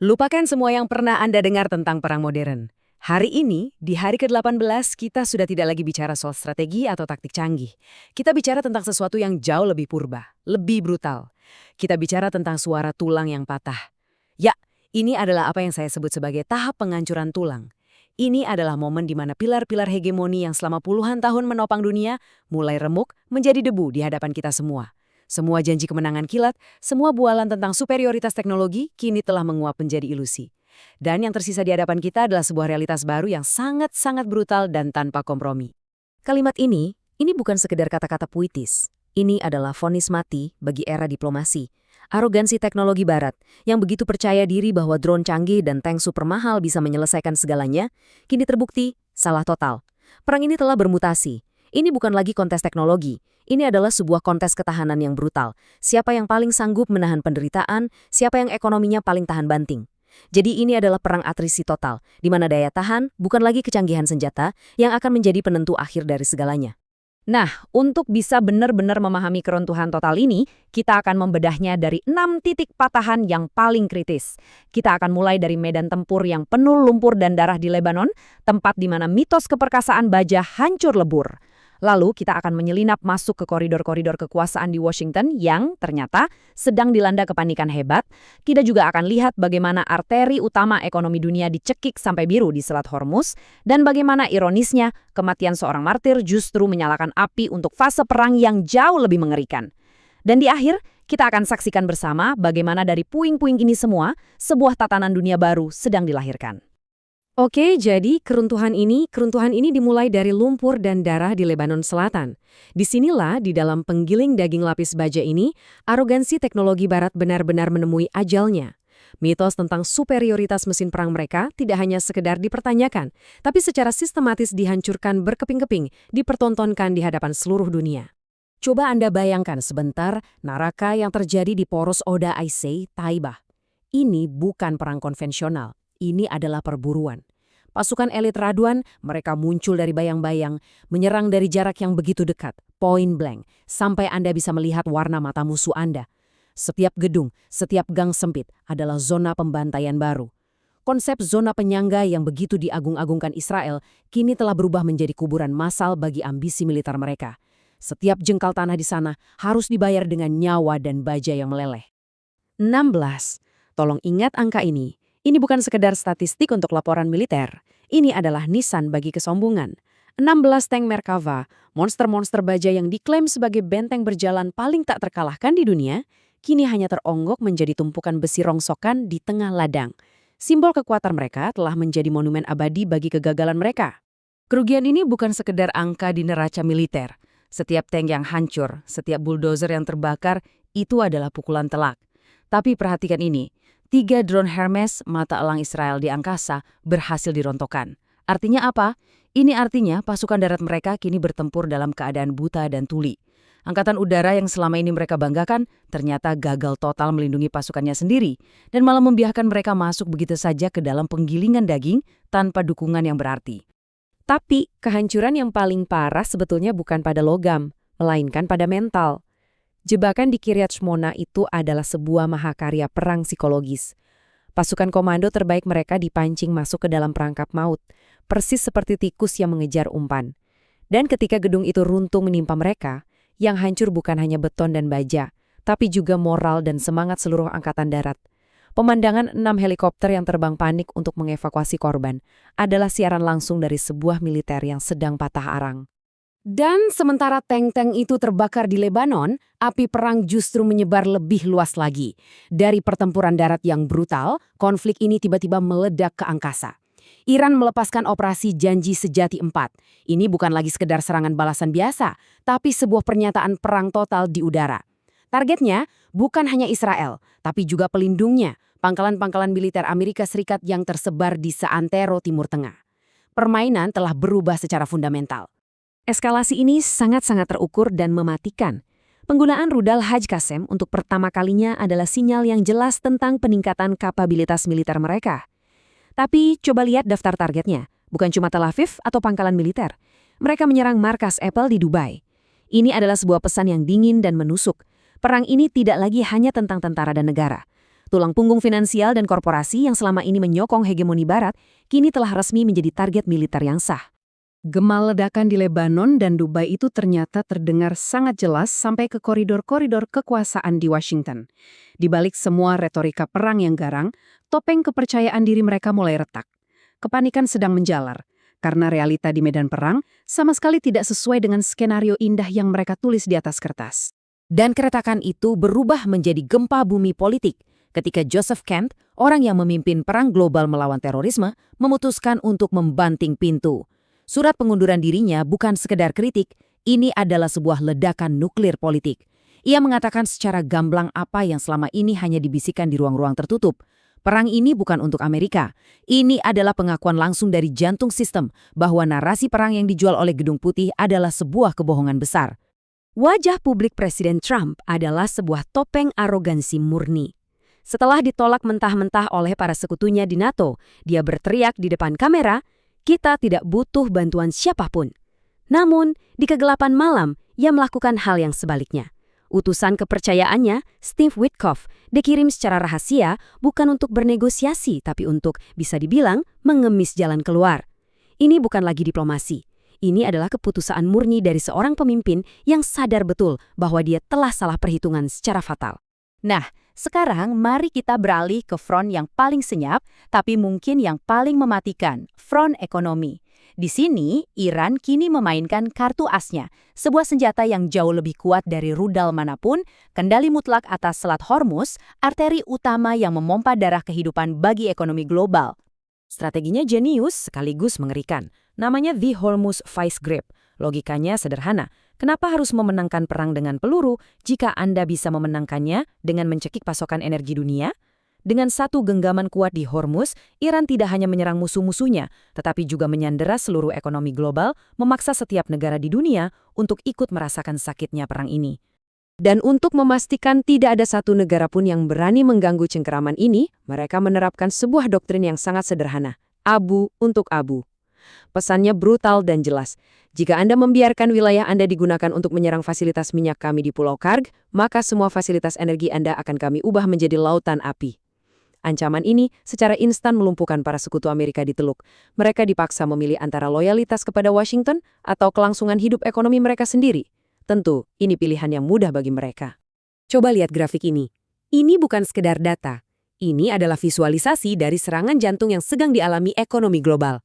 Lupakan semua yang pernah Anda dengar tentang perang modern. Hari ini, di hari ke-18, kita sudah tidak lagi bicara soal strategi atau taktik canggih. Kita bicara tentang sesuatu yang jauh lebih purba, lebih brutal. Kita bicara tentang suara tulang yang patah. Ya, ini adalah apa yang saya sebut sebagai tahap penghancuran tulang. Ini adalah momen di mana pilar-pilar hegemoni yang selama puluhan tahun menopang dunia mulai remuk menjadi debu di hadapan kita semua. Semua janji kemenangan kilat, semua bualan tentang superioritas teknologi kini telah menguap menjadi ilusi. Dan yang tersisa di hadapan kita adalah sebuah realitas baru yang sangat-sangat brutal dan tanpa kompromi. Kalimat ini bukan sekedar kata-kata puitis. Ini adalah vonis mati bagi era diplomasi. Arogansi teknologi barat yang begitu percaya diri bahwa drone canggih dan tank super mahal bisa menyelesaikan segalanya, kini terbukti salah total. Perang ini telah bermutasi. Ini bukan lagi kontes teknologi. Ini adalah sebuah kontes ketahanan yang brutal. Siapa yang paling sanggup menahan penderitaan, siapa yang ekonominya paling tahan banting. Jadi ini adalah perang atrisi total, di mana daya tahan bukan lagi kecanggihan senjata yang akan menjadi penentu akhir dari segalanya. Nah, untuk bisa benar-benar memahami keruntuhan total ini, kita akan membedahnya dari 6 titik patahan yang paling kritis. Kita akan mulai dari medan tempur yang penuh lumpur dan darah di Lebanon, tempat di mana mitos keperkasaan baja hancur lebur. Lalu kita akan menyelinap masuk ke koridor-koridor kekuasaan di Washington yang ternyata sedang dilanda kepanikan hebat. Kita juga akan lihat bagaimana arteri utama ekonomi dunia dicekik sampai biru di Selat Hormuz dan bagaimana ironisnya kematian seorang martir justru menyalakan api untuk fase perang yang jauh lebih mengerikan. Dan di akhir, kita akan saksikan bersama bagaimana dari puing-puing ini semua, sebuah tatanan dunia baru sedang dilahirkan. Oke, jadi keruntuhan ini dimulai dari lumpur dan darah di Lebanon Selatan. Disinilah, di dalam penggiling daging lapis baja ini, arogansi teknologi barat benar-benar menemui ajalnya. Mitos tentang superioritas mesin perang mereka tidak hanya sekedar dipertanyakan, tapi secara sistematis dihancurkan berkeping-keping, dipertontonkan di hadapan seluruh dunia. Coba Anda bayangkan sebentar naraka yang terjadi di poros Oda Aisei, Taibah. Ini bukan perang konvensional. Ini adalah perburuan. Pasukan elit Raduan, mereka muncul dari bayang-bayang, menyerang dari jarak yang begitu dekat, point blank, sampai Anda bisa melihat warna mata musuh Anda. Setiap gedung, setiap gang sempit adalah zona pembantaian baru. Konsep zona penyangga yang begitu diagung-agungkan Israel kini telah berubah menjadi kuburan massal bagi ambisi militer mereka. Setiap jengkal tanah di sana harus dibayar dengan nyawa dan baja yang meleleh. 16. Tolong ingat angka ini. Ini bukan sekedar statistik untuk laporan militer. Ini adalah nisan bagi kesombongan. 16 tank Merkava, monster-monster baja yang diklaim sebagai benteng berjalan paling tak terkalahkan di dunia, kini hanya teronggok menjadi tumpukan besi rongsokan di tengah ladang. Simbol kekuatan mereka telah menjadi monumen abadi bagi kegagalan mereka. Kerugian ini bukan sekedar angka di neraca militer. Setiap tank yang hancur, setiap bulldozer yang terbakar, itu adalah pukulan telak. Tapi perhatikan ini. 3 drone Hermes mata elang Israel di angkasa berhasil dirontokkan. Artinya apa? Ini artinya pasukan darat mereka kini bertempur dalam keadaan buta dan tuli. Angkatan udara yang selama ini mereka banggakan ternyata gagal total melindungi pasukannya sendiri dan malah membiarkan mereka masuk begitu saja ke dalam penggilingan daging tanpa dukungan yang berarti. Tapi kehancuran yang paling parah sebetulnya bukan pada logam, melainkan pada mental. Jebakan di Kiryat Shmona itu adalah sebuah mahakarya perang psikologis. Pasukan komando terbaik mereka dipancing masuk ke dalam perangkap maut, persis seperti tikus yang mengejar umpan. Dan ketika gedung itu runtuh menimpa mereka, yang hancur bukan hanya beton dan baja, tapi juga moral dan semangat seluruh angkatan darat. Pemandangan 6 helikopter yang terbang panik untuk mengevakuasi korban adalah siaran langsung dari sebuah militer yang sedang patah arang. Dan sementara tank-tank itu terbakar di Lebanon, api perang justru menyebar lebih luas lagi. Dari pertempuran darat yang brutal, konflik ini tiba-tiba meledak ke angkasa. Iran melepaskan operasi Janji Sejati 4. Ini bukan lagi sekedar serangan balasan biasa, tapi sebuah pernyataan perang total di udara. Targetnya bukan hanya Israel, tapi juga pelindungnya, pangkalan-pangkalan militer Amerika Serikat yang tersebar di seantero Timur Tengah. Permainan telah berubah secara fundamental. Eskalasi ini sangat-sangat terukur dan mematikan. Penggunaan rudal Haj Qasem untuk pertama kalinya adalah sinyal yang jelas tentang peningkatan kapabilitas militer mereka. Tapi coba lihat daftar targetnya, bukan cuma Tel Aviv atau pangkalan militer. Mereka menyerang markas Apple di Dubai. Ini adalah sebuah pesan yang dingin dan menusuk. Perang ini tidak lagi hanya tentang tentara dan negara. Tulang punggung finansial dan korporasi yang selama ini menyokong hegemoni Barat, kini telah resmi menjadi target militer yang sah. Gema ledakan di Lebanon dan Dubai itu ternyata terdengar sangat jelas sampai ke koridor-koridor kekuasaan di Washington. Di balik semua retorika perang yang garang, topeng kepercayaan diri mereka mulai retak. Kepanikan sedang menjalar, karena realita di medan perang sama sekali tidak sesuai dengan skenario indah yang mereka tulis di atas kertas. Dan keretakan itu berubah menjadi gempa bumi politik ketika Joseph Kent, orang yang memimpin perang global melawan terorisme, memutuskan untuk membanting pintu. Surat pengunduran dirinya bukan sekedar kritik, ini adalah sebuah ledakan nuklir politik. Ia mengatakan secara gamblang apa yang selama ini hanya dibisikkan di ruang-ruang tertutup. Perang ini bukan untuk Amerika. Ini adalah pengakuan langsung dari jantung sistem bahwa narasi perang yang dijual oleh Gedung Putih adalah sebuah kebohongan besar. Wajah publik Presiden Trump adalah sebuah topeng arogansi murni. Setelah ditolak mentah-mentah oleh para sekutunya di NATO, dia berteriak di depan kamera, "Kita tidak butuh bantuan siapapun." Namun, di kegelapan malam, ia melakukan hal yang sebaliknya. Utusan kepercayaannya, Steve Witkoff, dikirim secara rahasia bukan untuk bernegosiasi, tapi untuk, bisa dibilang, mengemis jalan keluar. Ini bukan lagi diplomasi. Ini adalah keputusan murni dari seorang pemimpin yang sadar betul bahwa dia telah salah perhitungan secara fatal. Nah, sekarang mari kita beralih ke front yang paling senyap, tapi mungkin yang paling mematikan, front ekonomi. Di sini, Iran kini memainkan kartu asnya, sebuah senjata yang jauh lebih kuat dari rudal manapun, kendali mutlak atas Selat Hormuz, arteri utama yang memompa darah kehidupan bagi ekonomi global. Strateginya jenius sekaligus mengerikan. Namanya The Hormuz Vice Grip. Logikanya sederhana. Kenapa harus memenangkan perang dengan peluru jika Anda bisa memenangkannya dengan mencekik pasokan energi dunia? Dengan satu genggaman kuat di Hormuz, Iran tidak hanya menyerang musuh-musuhnya, tetapi juga menyandera seluruh ekonomi global, memaksa setiap negara di dunia untuk ikut merasakan sakitnya perang ini. Dan untuk memastikan tidak ada satu negara pun yang berani mengganggu cengkeraman ini, mereka menerapkan sebuah doktrin yang sangat sederhana, abu untuk abu. Pesannya brutal dan jelas. Jika Anda membiarkan wilayah Anda digunakan untuk menyerang fasilitas minyak kami di Pulau Karg, maka semua fasilitas energi Anda akan kami ubah menjadi lautan api. Ancaman ini secara instan melumpuhkan para sekutu Amerika di Teluk. Mereka dipaksa memilih antara loyalitas kepada Washington atau kelangsungan hidup ekonomi mereka sendiri. Tentu, ini pilihan yang mudah bagi mereka. Coba lihat grafik ini. Ini bukan sekedar data. Ini adalah visualisasi dari serangan jantung yang sedang dialami ekonomi global.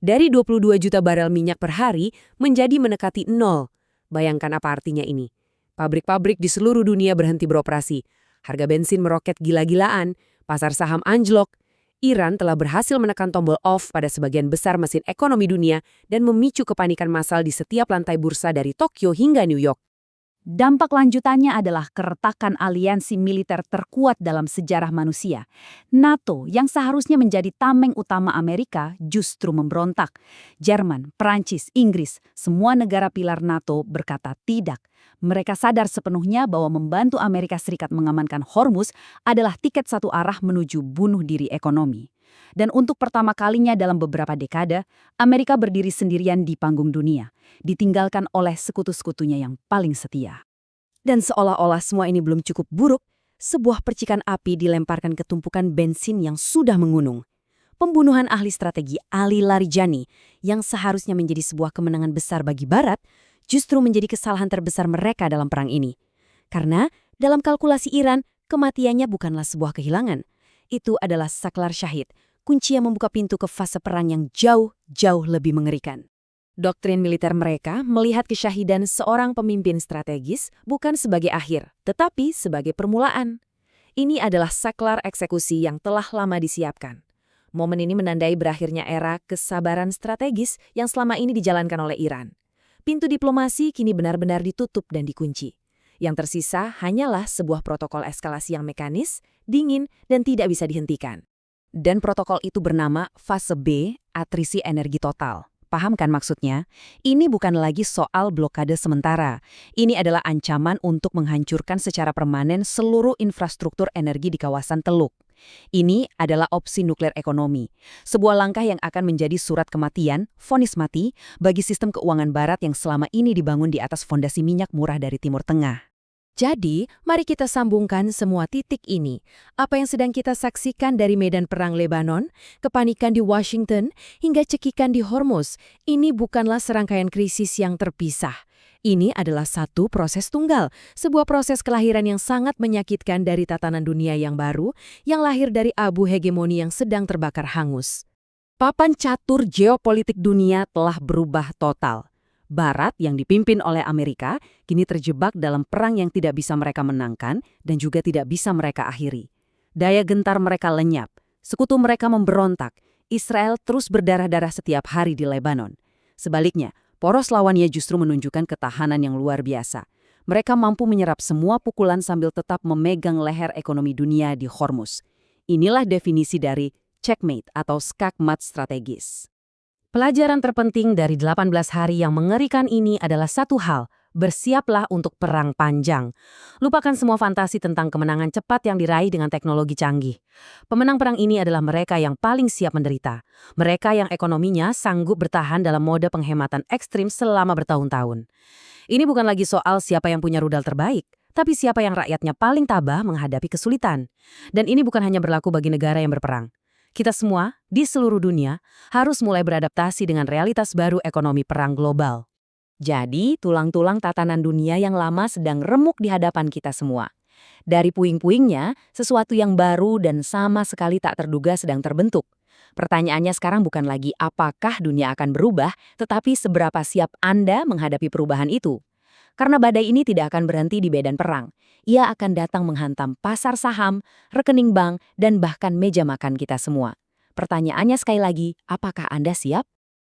Dari 22 juta barel minyak per hari menjadi mendekati 0. Bayangkan apa artinya ini. Pabrik-pabrik di seluruh dunia berhenti beroperasi. Harga bensin meroket gila-gilaan. Pasar saham anjlok. Iran telah berhasil menekan tombol off pada sebagian besar mesin ekonomi dunia dan memicu kepanikan massal di setiap lantai bursa dari Tokyo hingga New York. Dampak lanjutannya adalah keretakan aliansi militer terkuat dalam sejarah manusia. NATO yang seharusnya menjadi tameng utama Amerika justru memberontak. Jerman, Prancis, Inggris, semua negara pilar NATO berkata tidak. Mereka sadar sepenuhnya bahwa membantu Amerika Serikat mengamankan Hormuz adalah tiket satu arah menuju bunuh diri ekonomi. Dan untuk pertama kalinya dalam beberapa dekade, Amerika berdiri sendirian di panggung dunia, ditinggalkan oleh sekutu-sekutunya yang paling setia. Dan seolah-olah semua ini belum cukup buruk, sebuah percikan api dilemparkan ke tumpukan bensin yang sudah mengunung. Pembunuhan ahli strategi Ali Larijani, yang seharusnya menjadi sebuah kemenangan besar bagi Barat, justru menjadi kesalahan terbesar mereka dalam perang ini. Karena dalam kalkulasi Iran, kematiannya bukanlah sebuah kehilangan. Itu adalah saklar syahid, kunci yang membuka pintu ke fase perang yang jauh lebih mengerikan. Doktrin militer mereka melihat kesyahidan seorang pemimpin strategis bukan sebagai akhir, tetapi sebagai permulaan. Ini adalah saklar eksekusi yang telah lama disiapkan. Momen ini menandai berakhirnya era kesabaran strategis yang selama ini dijalankan oleh Iran. Pintu diplomasi kini benar-benar ditutup dan dikunci. Yang tersisa hanyalah sebuah protokol eskalasi yang mekanis, dingin, dan tidak bisa dihentikan. Dan protokol itu bernama fase B, atrisi energi total. Paham kan maksudnya? Ini bukan lagi soal blokade sementara. Ini adalah ancaman untuk menghancurkan secara permanen seluruh infrastruktur energi di kawasan Teluk. Ini adalah opsi nuklir ekonomi. Sebuah langkah yang akan menjadi surat kematian, vonis mati, bagi sistem keuangan Barat yang selama ini dibangun di atas fondasi minyak murah dari Timur Tengah. Jadi, mari kita sambungkan semua titik ini. Apa yang sedang kita saksikan dari medan perang Lebanon, kepanikan di Washington, hingga cekikan di Hormuz, ini bukanlah serangkaian krisis yang terpisah. Ini adalah satu proses tunggal, sebuah proses kelahiran yang sangat menyakitkan dari tatanan dunia yang baru, yang lahir dari abu hegemoni yang sedang terbakar hangus. Papan catur geopolitik dunia telah berubah total. Barat yang dipimpin oleh Amerika kini terjebak dalam perang yang tidak bisa mereka menangkan dan juga tidak bisa mereka akhiri. Daya gentar mereka lenyap, sekutu mereka memberontak, Israel terus berdarah-darah setiap hari di Lebanon. Sebaliknya, poros lawannya justru menunjukkan ketahanan yang luar biasa. Mereka mampu menyerap semua pukulan sambil tetap memegang leher ekonomi dunia di Hormuz. Inilah definisi dari checkmate atau skakmat strategis. Pelajaran terpenting dari 18 hari yang mengerikan ini adalah satu hal, bersiaplah untuk perang panjang. Lupakan semua fantasi tentang kemenangan cepat yang diraih dengan teknologi canggih. Pemenang perang ini adalah mereka yang paling siap menderita. Mereka yang ekonominya sanggup bertahan dalam mode penghematan ekstrim selama bertahun-tahun. Ini bukan lagi soal siapa yang punya rudal terbaik, tapi siapa yang rakyatnya paling tabah menghadapi kesulitan. Dan ini bukan hanya berlaku bagi negara yang berperang. Kita semua, di seluruh dunia, harus mulai beradaptasi dengan realitas baru ekonomi perang global. Jadi, tulang-tulang tatanan dunia yang lama sedang remuk di hadapan kita semua. Dari puing-puingnya, sesuatu yang baru dan sama sekali tak terduga sedang terbentuk. Pertanyaannya sekarang bukan lagi apakah dunia akan berubah, tetapi seberapa siap Anda menghadapi perubahan itu. Karena badai ini tidak akan berhenti di medan perang. Ia akan datang menghantam pasar saham, rekening bank, dan bahkan meja makan kita semua. Pertanyaannya sekali lagi, apakah Anda siap?